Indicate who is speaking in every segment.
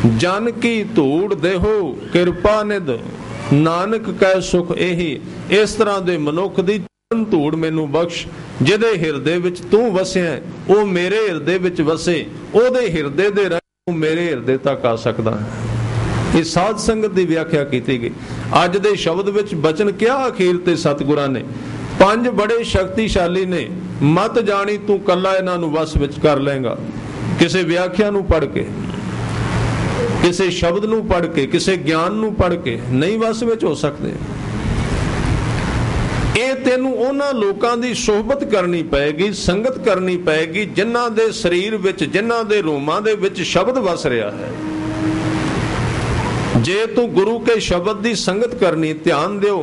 Speaker 1: जन की धूड़ देहो किरपा निध, नानक कै सुख एही। इस तरह दे मनुख दी धूड़ मैनू बख्श, जिहदे हिरदे विच तू वसिया, वो मेरे हिरदे विच वसे, ओदे हिरदे दे राह मेरे हिरदे तक आ सकदा है। इस साध संगत की व्याख्या की गई। अज दे शब्द विच बचन क्या अखीर ते सतगुरां ने, पंज बड़े शक्तिशाली ने, मत जानी तू कला इन्हां नूं वस विच कर लेंगा। किसी व्याख्या नूं पढ़ के, किसी शब्द नूं पढ़ के, किसी ज्ञान नूं पढ़ के नहीं वस विच हो सकते। ਇਹ ਤੈਨੂੰ ਉਹਨਾਂ ਲੋਕਾਂ ਦੀ ਸੋਹਬਤ ਕਰਨੀ ਪਏਗੀ, ਸੰਗਤ ਕਰਨੀ ਪਏਗੀ ਜਿਨ੍ਹਾਂ ਦੇ ਸਰੀਰ ਵਿੱਚ, ਜਿਨ੍ਹਾਂ ਦੇ ਰੋਮਾਂ ਦੇ ਵਿੱਚ ਸ਼ਬਦ ਵਸ ਰਿਹਾ ਹੈ। ਜੇ ਤੂੰ ਗੁਰੂ ਕੇ ਸ਼ਬਦ ਦੀ ਸੰਗਤ ਕਰਨੀ, ਧਿਆਨ ਦਿਓ,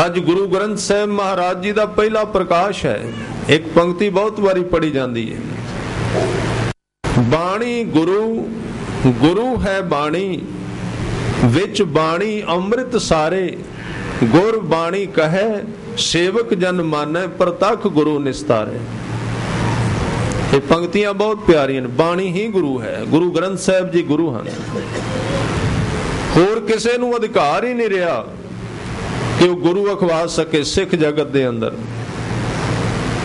Speaker 1: ਅੱਜ ਗੁਰੂ ਗ੍ਰੰਥ ਸਾਹਿਬ ਮਹਾਰਾਜ ਜੀ ਦਾ ਪਹਿਲਾ ਪ੍ਰਕਾਸ਼ ਹੈ। ਇੱਕ ਪੰਕਤੀ ਬਹੁਤ ਵਾਰੀ ਪੜ੍ਹੀ ਜਾਂਦੀ ਹੈ, ਬਾਣੀ ਗੁਰੂ, ਗੁਰੂ ਹੈ ਬਾਣੀ, ਵਿੱਚ ਬਾਣੀ ਅੰਮ੍ਰਿਤ ਸਾਰੇ, गुर बाणी कहे सेवक जन माने, प्रतख गुरु निस्तारे। ये पंक्तियां बहुत प्यारियां। बाणी ही गुरु है, गुरु ग्रंथ साहिब जी गुरु हैं। होर किसी नूं अधिकार ही नहीं रहा कि वो गुरु अखवा सके सिख जगत दे अंदर।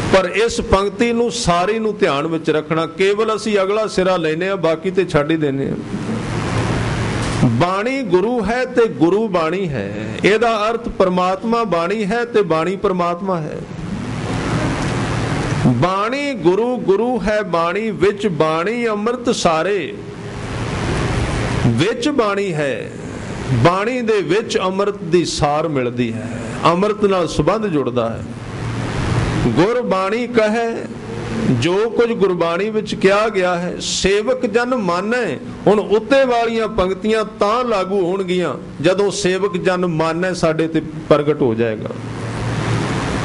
Speaker 1: पर इस पंक्ति नूं सारी नूं ध्यान विच रखना। केवल असीं अगला सिरा लैने आ, बाकी ते छड्ड ही देने आ। बाणी गुरु है ते गुरु बाणी है, ਇਹਦਾ अर्थ परमात्मा बाणी है ते बाणी परमात्मा है। बाणी गुरु, गुरु है बाणी, विच बाणी अमृत सारे, विच बाणी है, बाणी दे विच अमृत दी सार मिलदी है, अमृत नाल संबंध जुड़दा है। गुर बाणी कहे, जो कुछ गुरबाणी विच किया गया है, सेवक जन माने। हुण उत्ते वालियां पंक्तियां तां लागू होणगियां जदों सेवक जन माने साडे ते प्रगट हो जाएगा।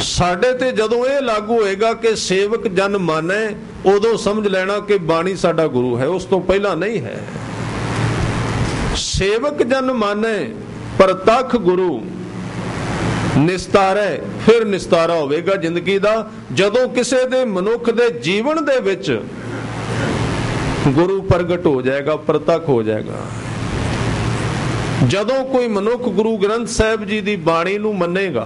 Speaker 1: साडे ते जदों ये लागू होएगा कि सेवक जन माने, उदों समझ लेना कि बाणी साडा गुरु है, उस तो पहला नहीं है। सेवक जन माने, प्रतख गुरु निस्तारे, फिर निस्तारा होवेगा जिंदगी दा जदों किसी दे मनुख दे जीवन दे विच गुरु प्रगट हो जाएगा, प्रतख हो जाएगा। जदों कोई मनुख गुरु ग्रंथ साहिब जी दी बाणी नूं मन्नेगा,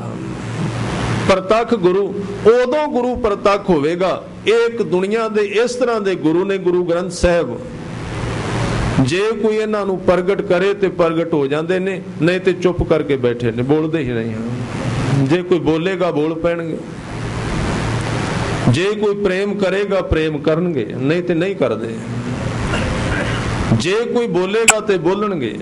Speaker 1: प्रतख गुरु, उदों गुरु प्रतख होवेगा। एक दुनिया दे इस तरह दे गुरु ने गुरु ग्रंथ साहिब, जे कोई इन्हां नूं प्रगट करे ते प्रगट हो जाते ने, नहीं तो चुप करके बैठे ने, बोलते ही नहीं हैं। जे कोई बोलेगा बोल पैणगे, जे कोई प्रेम करेगा प्रेम करनगे, नहीं तो नहीं करते। जे कोई बोलेगा तो बोलणगे,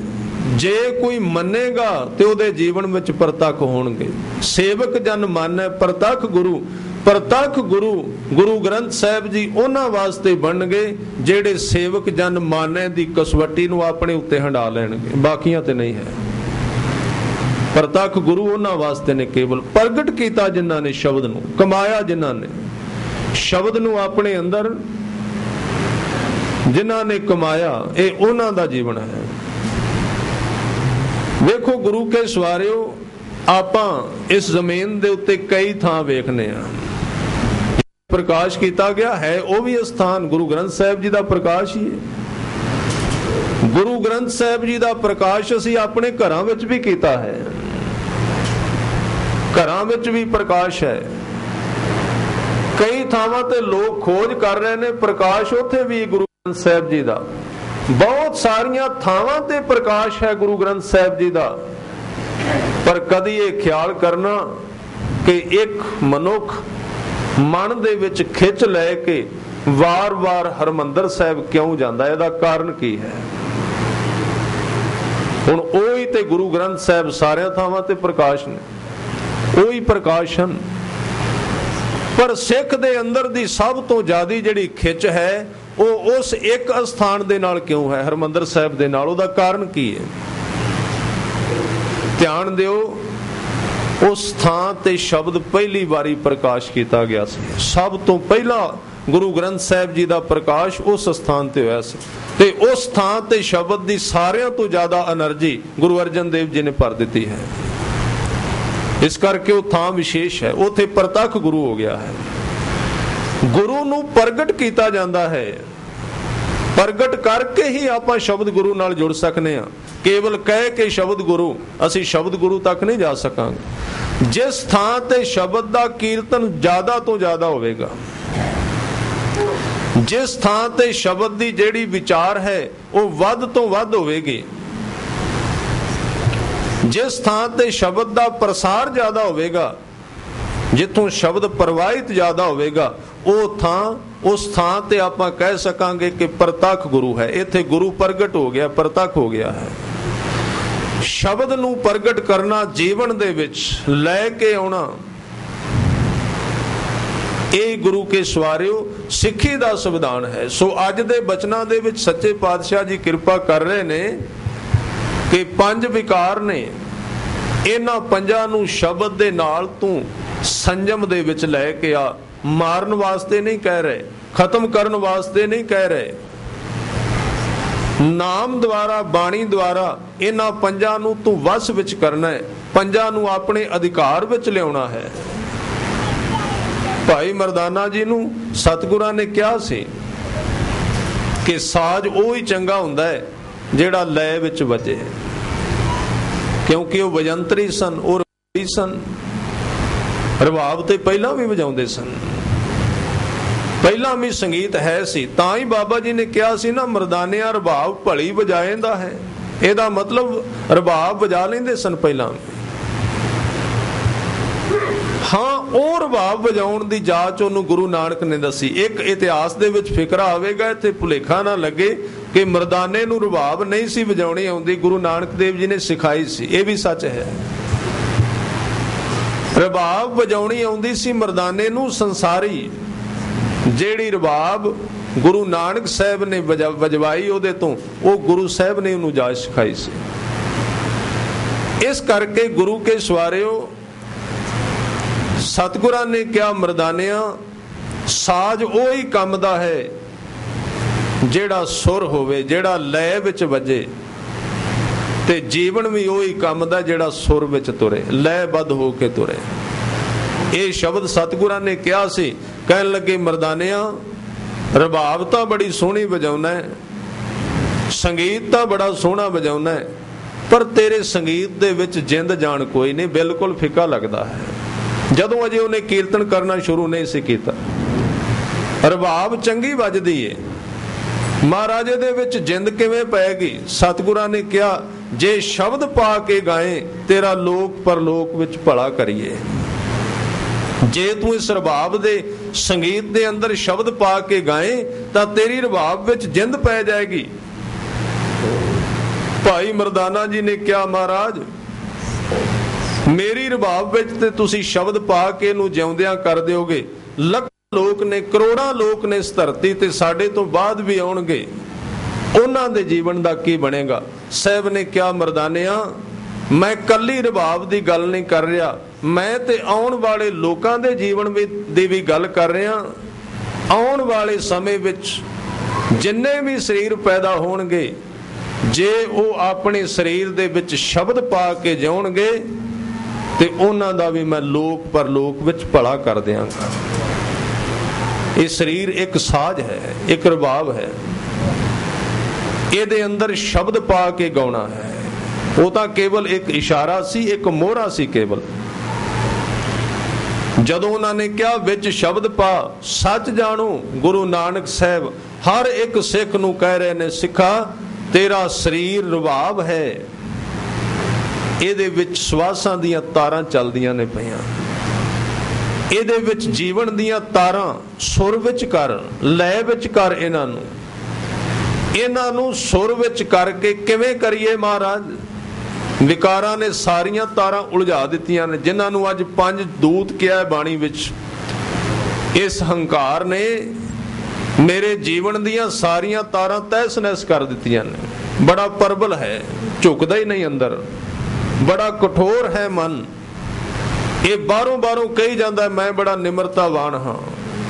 Speaker 1: जे कोई मन्नेगा तो उहदे जीवन विच प्रतख होणगे। सेवक जन माने, प्रतख गुरु, प्रतख गुरु गुरु ग्रंथ साहिब जी उन्हां वास्ते बनणगे जेड़े सेवक जन माने दी कसवटी नूं अपने उत्ते हंडा लैणगे, बाकियां ते नहीं है। प्रतख गुरु उन्हां वास्ते ने केवल प्रगट कीता जिन्हां ने शब्द नूं, कमाया जिन्हां ने शब्द नूं अपने अंदर, जिन्हां ने कमाया, ये उन्हां दा जीवन है। वेखो गुरु के सवारिओ, आपां इस जमीन दे उत्ते कई थां वेखने आ, प्रकाश किया गया है, वह भी स्थान गुरु ग्रंथ साहिब जी का प्रकाश ही है। गुरु ग्रंथ साहिब जी का प्रकाश असी अपने घरां विच भी किया है, घरां विच भी प्रकाश है। कई थावां ते लोग खोज कर रहे हैं प्रकाश, उत्थे भी गुरु ग्रंथ साहिब जी का, बहुत सारियां थावां ते प्रकाश है गुरु ग्रंथ साहिब जी का। पर कदी ये ख्याल करना कि एक मनुख मन दे विच खिच लैके वार वार हरमंदर साहिब क्यों जांदा, इहदा कारण की है? हुण ओही ते गुरु ग्रंथ साहिब सारियां थावां ते प्रकाश ने, ओही प्रकाश हन। पर सिख दे अंदर दी सब तो ज्यादा जिहड़ी खिच है वो उस एक स्थान दे नाल क्यों है, हरमंदर साहिब दे नाल, उहदा कारण की है? ध्यान दिओ, उस थां ते शब्द पहली बारी प्रकाश किया गया सी। सब तो पहला गुरु ग्रंथ साहिब जी का प्रकाश उस स्थान ते होया सी, ते उस थां ते शब्द की सारियां तो ज्यादा एनर्जी गुरु अर्जन देव जी ने भर दी है। इस करके वो थां विशेष है, उत्थे प्रतख गुरु हो गया है। गुरु नूं प्रगट किया जाता है, ਪ੍ਰਗਟ ਕਰਕੇ ਹੀ ਆਪਾਂ ਸ਼ਬਦ ਗੁਰੂ ਨਾਲ ਜੁੜ ਸਕਨੇ ਆ। ਕੇਵਲ ਕਹਿ ਕੇ ਸ਼ਬਦ ਗੁਰੂ, ਅਸੀਂ ਸ਼ਬਦ ਗੁਰੂ ਤੱਕ ਨਹੀਂ ਜਾ ਸਕਾਂਗੇ। ਜਿਸ ਥਾਂ ਤੇ ਸ਼ਬਦ ਦਾ ਕੀਰਤਨ ਜ਼ਿਆਦਾ ਤੋਂ ਜ਼ਿਆਦਾ ਹੋਵੇਗਾ, ਜਿਸ ਥਾਂ ਤੇ ਸ਼ਬਦ ਦੀ ਜਿਹੜੀ ਵਿਚਾਰ ਹੈ ਉਹ ਵੱਧ ਤੋਂ ਵੱਧ ਹੋਵੇਗੀ, ਜਿਸ ਥਾਂ ਤੇ ਸ਼ਬਦ ਦਾ ਪ੍ਰਸਾਰ ਜ਼ਿਆਦਾ ਹੋਵੇਗਾ, ਜਿੱਥੋਂ ਸ਼ਬਦ ਪ੍ਰਵਾਹਿਤ ਜ਼ਿਆਦਾ ਹੋਵੇਗਾ, ਉਹ ਥਾਂ, ਉਸ ਥਾਂ ਤੇ ਆਪਾਂ ਕਹਿ ਸਕਾਂਗੇ ਕਿ ਪ੍ਰਤੱਖ ਗੁਰੂ ਹੈ। ਇੱਥੇ ਗੁਰੂ ਪ੍ਰਗਟ ਹੋ ਗਿਆ, ਪ੍ਰਤੱਖ ਹੋ ਗਿਆ ਹੈ। ਸ਼ਬਦ ਨੂੰ ਪ੍ਰਗਟ ਕਰਨਾ, ਜੀਵਨ ਦੇ ਵਿੱਚ ਲੈ ਕੇ ਆਉਣਾ, ਇਹ ਗੁਰੂ ਕੇ ਸਵਾਰਿਓ ਸਿੱਖੀ ਦਾ ਸੰਵਿਧਾਨ ਹੈ। ਸੋ ਅੱਜ ਦੇ ਬਚਨਾਂ ਦੇ ਵਿੱਚ ਸੱਚੇ ਪਾਤਸ਼ਾਹ ਜੀ ਕਿਰਪਾ ਕਰ ਰਹੇ ਨੇ ਕਿ 5 ਵਿਕਾਰ ਨੇ, ਇਹਨਾਂ 5 ਨੂੰ ਸ਼ਬਦ ਦੇ ਨਾਲ ਤੂੰ ਸੰਜਮ ਦੇ ਵਿੱਚ ਲੈ ਕੇ ਆ। ਮਾਰਨ ਵਾਸਤੇ ਨਹੀਂ ਕਹਿ ਰਹੇ, ਖਤਮ ਕਰਨ ਵਾਸਤੇ ਨਹੀਂ ਕਹਿ ਰਹੇ। ਨਾਮ ਦੁਆਰਾ, ਬਾਣੀ ਦੁਆਰਾ ਇਹਨਾਂ 5 ਨੂੰ ਤੂੰ ਵਸ ਵਿੱਚ ਕਰਨਾ ਹੈ, 5 ਨੂੰ ਆਪਣੇ ਅਧਿਕਾਰ ਵਿੱਚ ਲਿਆਉਣਾ ਹੈ। ਭਾਈ ਮਰਦਾਨਾ ਜੀ ਨੂੰ ਸਤਿਗੁਰਾਂ ਨੇ ਕਿਹਾ ਸੀ ਕਿ ਸਾਜ਼ ਉਹ ਹੀ ਚੰਗਾ ਹੁੰਦਾ ਹੈ ਜਿਹੜਾ ਲੈ ਵਿੱਚ ਵੱਜੇ, ਕਿਉਂਕਿ ਉਹ ਵਜੰਤਰੀ ਸਨ, ਉਹ ਰਵਾਬੀ ਸਨ। ਰਵਾਬ ਤੇ ਪਹਿਲਾਂ ਵੀ ਵਜਾਉਂਦੇ ਸਨ, ਪਹਿਲਾਂ ਵੀ ਸੰਗੀਤ ਹੈ ਸੀ। ਤਾਂ ਹੀ ਬਾਬਾ ਜੀ ਨੇ ਕਿਹਾ ਸੀ ਨਾ, ਮਰਦਾਨਿਆਂ ਰਬਾਬ ਭਲੀ ਵਜਾਏਂਦਾ ਹੈ। ਇਹਦਾ ਮਤਲਬ ਰਬਾਬ ਵਜਾ ਲੈਂਦੇ ਸਨ ਪਹਿਲਾਂ। ਹਾਂ, ਉਹ ਰਬਾਬ ਵਜਾਉਣ ਦੀ ਜਾਚ ਉਹਨੂੰ ਗੁਰੂ ਨਾਨਕ ਨੇ ਦੱਸੀ। ਇੱਕ ਇਤਿਹਾਸ ਦੇ ਵਿੱਚ ਫਿਕਰਾ ਆਵੇਗਾ, ਇੱਥੇ ਭੁਲੇਖਾ ਨਾ ਲੱਗੇ ਕਿ ਮਰਦਾਨੇ ਨੂੰ ਰਬਾਬ ਨਹੀਂ ਸੀ ਵਜਾਉਣੀ ਆਉਂਦੀ, ਗੁਰੂ ਨਾਨਕ ਦੇਵ ਜੀ ਨੇ ਸਿਖਾਈ ਸੀ। ਇਹ ਵੀ ਸੱਚ ਹੈ। ਰਬਾਬ ਵਜਾਉਣੀ ਆਉਂਦੀ ਸੀ ਮਰਦਾਨੇ ਨੂੰ ਸੰਸਾਰੀ। ਜਿਹੜੀ ਰਬਾਬ ਗੁਰੂ ਨਾਨਕ ਸਾਹਿਬ ਨੇ ਵਜਵਾਈ ਉਹਦੇ ਤੋਂ, ਉਹ ਗੁਰੂ ਸਾਹਿਬ ਨੇ ਉਹਨੂੰ ਜਾਚ ਸਿਖਾਈ ਸੀ। ਇਸ ਕਰਕੇ ਗੁਰੂ ਕੇ ਸਵਾਰਿਓ ਸਤਿਗੁਰਾਂ ਨੇ ਕਿਹਾ, ਮਰਦਾਨਿਆਂ ਸਾਜ਼ ਉਹ ਹੀ ਕੰਮ ਦਾ ਹੈ ਜਿਹੜਾ ਸੁਰ ਹੋਵੇ, ਜਿਹੜਾ ਲੈ ਵਿੱਚ ਵੱਜੇ, ਤੇ ਜੀਵਨ ਵੀ ਉਹ ਹੀ ਕੰਮ ਦਾ ਜਿਹੜਾ ਸੁਰ ਵਿੱਚ ਤੁਰੇ, ਲੈਬੱਧ ਹੋ ਕੇ ਤੁਰੇ। ਇਹ ਸ਼ਬਦ ਸਤਿਗੁਰਾਂ ਨੇ ਕਿਹਾ ਸੀ। ਕਹਿਣ ਲੱਗੇ, ਮਰਦਾਨਿਆਂ ਰਬਾਬ ਤਾਂ ਬੜੀ ਸੋਹਣੀ ਵਜਾਉਣਾ ਹੈ, ਸੰਗੀਤ ਤਾਂ ਬੜਾ ਸੋਹਣਾ ਵਜਾਉਣਾ ਹੈ, ਪਰ ਤੇਰੇ ਸੰਗੀਤ ਦੇ ਵਿੱਚ ਜਿੰਦ ਜਾਨ ਕੋਈ ਨਹੀਂ, ਬਿਲਕੁਲ ਫਿੱਕਾ ਲੱਗਦਾ ਹੈ। ਜਦੋਂ ਅਜੇ ਉਹਨੇ ਕੀਰਤਨ ਕਰਨਾ ਸ਼ੁਰੂ ਨਹੀਂ ਸੀ ਕੀਤਾ, ਰਬਾਬ ਚੰਗੀ ਵੱਜਦੀ ਏ, ਮਹਾਰਾਜੇ ਦੇ ਵਿੱਚ ਜਿੰਦ ਕਿਵੇਂ ਪਏਗੀ? ਸਤਿਗੁਰਾਂ ਨੇ ਕਿਹਾ, ਜੇ ਸ਼ਬਦ ਪਾ ਕੇ ਗਾਏ ਤੇਰਾ ਲੋਕ ਪਰਲੋਕ ਵਿੱਚ ਭਲਾ ਕਰੀਏ। ਜੇ ਤੂੰ ਇਸ ਰਬਾਬ ਦੇ ਸੰਗੀਤ ਦੇ ਅੰਦਰ ਸ਼ਬਦ ਪਾ ਕੇ ਗਾਏ ਤਾਂ ਤੇਰੀ ਰਬਾਬ ਵਿੱਚ ਜਿੰਦ ਪੈ ਜਾਏਗੀ। ਭਾਈ ਮਰਦਾਨਾ ਜੀ ਨੇ ਕਿਹਾ, ਮਹਾਰਾਜ ਮੇਰੀ ਰਬਾਬ ਵਿੱਚ ਤੇ ਤੁਸੀਂ ਸ਼ਬਦ ਪਾ ਕੇ ਇਹਨੂੰ ਜਿਉਂਦਿਆਂ ਕਰ ਦਿਓਗੇ। ਲੱਖ ਲੋਕ ਨੇ, ਕਰੋੜਾਂ ਲੋਕ ਨੇ ਇਸ ਧਰਤੀ ਤੇ, ਸਾਡੇ ਤੋਂ ਬਾਅਦ ਵੀ ਆਉਣਗੇ, ਉਹਨਾਂ ਦੇ ਜੀਵਨ ਦਾ ਕੀ ਬਣੇਗਾ? ਸਾਹਿਬ ਨੇ ਕਿਹਾ, ਮਰਦਾਨਿਆਂ ਮੈਂ ਕੱਲੀ ਰਬਾਬ ਦੀ ਗੱਲ ਨਹੀਂ ਕਰ ਰਿਹਾ, ਮੈਂ ਤੇ ਆਉਣ ਵਾਲੇ ਲੋਕਾਂ ਦੇ ਜੀਵਨ ਦੀ ਵੀ ਗੱਲ ਕਰ ਰਿਹਾ। ਆਉਣ ਵਾਲੇ ਸਮੇਂ ਵਿੱਚ ਜਿੰਨੇ ਵੀ ਸਰੀਰ ਪੈਦਾ ਹੋਣਗੇ, ਜੇ ਉਹ ਆਪਣੇ ਸਰੀਰ ਦੇ ਵਿੱਚ ਸ਼ਬਦ ਪਾ ਕੇ ਜਿਉਣਗੇ ਤੇ ਉਹਨਾਂ ਦਾ ਵੀ ਮੈਂ ਲੋਕ ਪਰਲੋਕ ਵਿੱਚ ਭਲਾ ਕਰ ਦਿਆਂਗਾ। ਇਹ ਸਰੀਰ ਇੱਕ ਸਾਜ਼ ਹੈ, ਇੱਕ ਰਬਾਬ ਹੈ, ਇਹਦੇ ਅੰਦਰ ਸ਼ਬਦ ਪਾ ਕੇ ਗਾਉਣਾ ਹੈ। ਉਹ ਤਾਂ ਕੇਵਲ ਇੱਕ ਇਸ਼ਾਰਾ ਸੀ, ਇੱਕ ਮੋਹਰਾ ਸੀ ਕੇਵਲ। ਜਦੋਂ ਉਹਨਾਂ ਨੇ ਕਿਹਾ ਵਿੱਚ ਸ਼ਬਦ ਪਾ, ਸੱਚ ਜਾਣੋ ਗੁਰੂ ਨਾਨਕ ਸਾਹਿਬ ਹਰ ਇੱਕ ਸਿੱਖ ਨੂੰ ਕਹਿ ਰਹੇ ਨੇ, ਸਿੱਖਾ ਤੇਰਾ ਸਰੀਰ ਰਬਾਬ ਹੈ, ਇਹਦੇ ਵਿੱਚ ਸਵਾਸਾਂ ਦੀਆਂ ਤਾਰਾਂ ਚੱਲਦੀਆਂ ਨੇ ਪਈਆਂ, ਇਹਦੇ ਵਿੱਚ ਜੀਵਨ ਦੀਆਂ ਤਾਰਾਂ ਸੁਰ ਵਿੱਚ ਕਰ, ਲੈ ਵਿੱਚ ਕਰ। ਇਹਨਾਂ ਨੂੰ ਸੁਰ ਵਿੱਚ ਕਰਕੇ ਕਿਵੇਂ ਕਰੀਏ ਮਹਾਰਾਜ? ਵਿਕਾਰਾਂ ਨੇ ਸਾਰੀਆਂ ਤਾਰਾਂ ਉਲਝਾ ਦਿੱਤੀਆਂ ਨੇ, ਜਿਨ੍ਹਾਂ ਨੂੰ ਅੱਜ 5 ਦੂਤ ਕਿਹਾ ਹੈ ਬਾਣੀ ਵਿੱਚ। ਇਸ ਹੰਕਾਰ ਨੇ ਮੇਰੇ ਜੀਵਨ ਦੀਆਂ ਸਾਰੀਆਂ ਤਾਰਾਂ ਤਹਿਸ ਨਹਿਸ ਕਰ ਦਿੱਤੀਆਂ ਨੇ। ਬੜਾ ਪ੍ਰਬਲ ਹੈ, ਝੁਕਦਾ ਹੀ ਨਹੀਂ ਅੰਦਰ, ਬੜਾ ਕਠੋਰ ਹੈ ਮਨ। ਇਹ ਬਾਹਰੋਂ ਕਹੀ ਜਾਂਦਾ ਮੈਂ ਬੜਾ ਨਿਮਰਤਾਵਾਨ ਹਾਂ,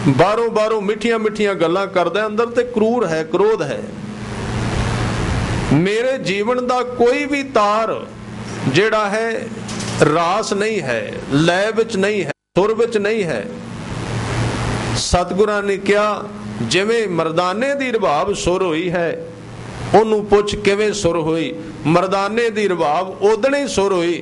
Speaker 1: ਬਾਹਰੋਂ ਮਿੱਠੀਆਂ ਗੱਲਾਂ ਕਰਦਾ, ਅੰਦਰ ਤੇ ਕਰੂਰ ਹੈ, ਕ੍ਰੋਧ ਹੈ। ਮੇਰੇ ਜੀਵਨ ਦਾ ਕੋਈ ਵੀ ਤਾਰ ਜਿਹੜਾ ਹੈ ਰਾਸ ਨਹੀਂ ਹੈ, ਲੈ ਵਿੱਚ ਨਹੀਂ ਹੈ, ਸੁਰ ਵਿੱਚ ਨਹੀਂ ਹੈ। ਸਤਿਗੁਰਾਂ ਨੇ ਕਿਹਾ ਜਿਵੇਂ ਮਰਦਾਨੇ ਦੀ ਰਬਾਬ ਸੁਰ ਹੋਈ ਹੈ, ਉਹਨੂੰ ਪੁੱਛ ਕਿਵੇਂ ਸੁਰ ਹੋਈ। ਮਰਦਾਨੇ ਦੀ ਰਬਾਬ ਉਦਣੇ ਸੁਰ ਹੋਈ